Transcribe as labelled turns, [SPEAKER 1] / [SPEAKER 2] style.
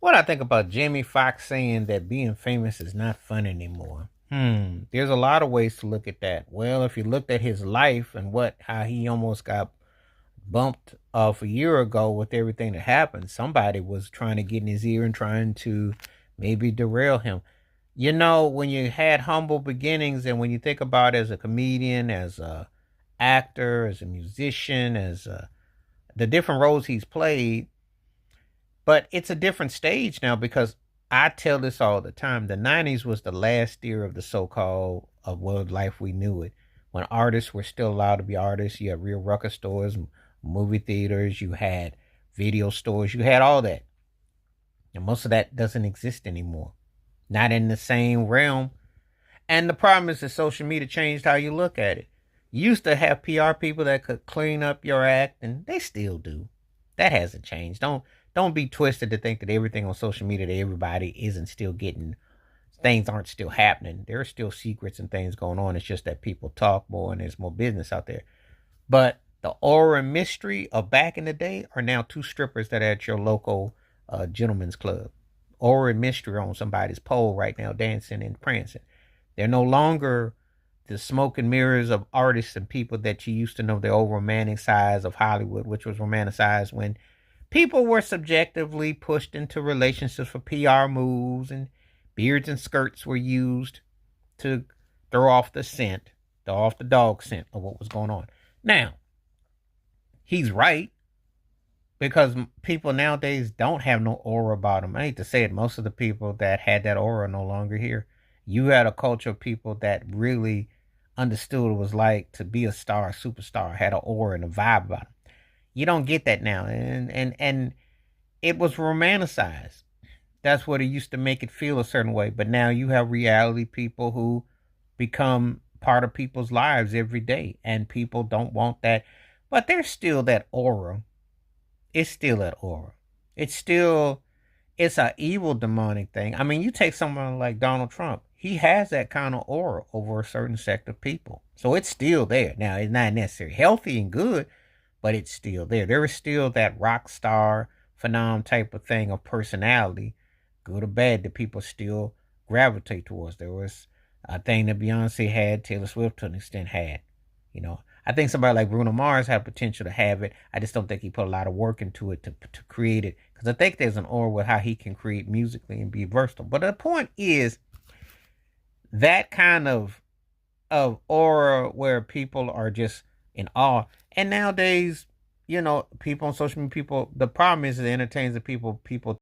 [SPEAKER 1] What I think about Jamie Foxx saying that being famous is not fun anymore. There's a lot of ways to look at that. Well, if you looked at his life and how he almost got bumped off a year ago with everything that happened, somebody was trying to get in his ear and trying to maybe derail him. You know, when you had humble beginnings and when you think about it as a comedian, as a actor, as a musician, the different roles he's played, but it's a different stage now because I tell this all the time. The 90s was the last year of the so called of world life we knew it. When artists were still allowed to be artists, you had real record stores, movie theaters, you had video stores, you had all that. And most of that doesn't exist anymore. Not in the same realm. And the problem is that social media changed how you look at it. You used to have PR people that could clean up your act, and they still do. That hasn't changed. Don't be twisted to think that everything on social media to everybody isn't still getting things aren't still happening. There are still secrets and things going on. It's just that people talk more and there's more business out there. But the aura and mystery of back in the day are now two strippers that are at your local gentleman's club. Aura and mystery on somebody's pole right now, dancing and prancing. They're no longer the smoke and mirrors of artists and people that you used to know, the old romantic sides of Hollywood, which was romanticized when people were subjectively pushed into relationships for PR moves, and beards and skirts were used to throw off the scent, throw off the dog scent of what was going on. Now, he's right because people nowadays don't have no aura about them. I hate to say it, most of the people that had that aura are no longer here. You had a culture of people that really understood what it was like to be a star, a superstar, had an aura and a vibe about them. You don't get that now, and it was romanticized. That's what it used to make it feel a certain way. But now you have reality people who become part of people's lives every day, and people don't want that. But there's still that aura. It's still that aura. It's still it's a evil demonic thing. I mean, you take someone like Donald Trump. He has that kind of aura over a certain sect of people. So it's still there. Now, it's not necessarily healthy and good, but it's still there. There is still that rock star phenom type of thing of personality, good or bad, that people still gravitate towards. There was a thing that Beyonce had, Taylor Swift to an extent had. You know, I think somebody like Bruno Mars had potential to have it. I just don't think he put a lot of work into it to create it. Because I think there's an aura with how he can create musically and be versatile. But the point is that kind of aura where people are just in awe. And nowadays, you know, people on social media, people. The problem is it entertains the people. People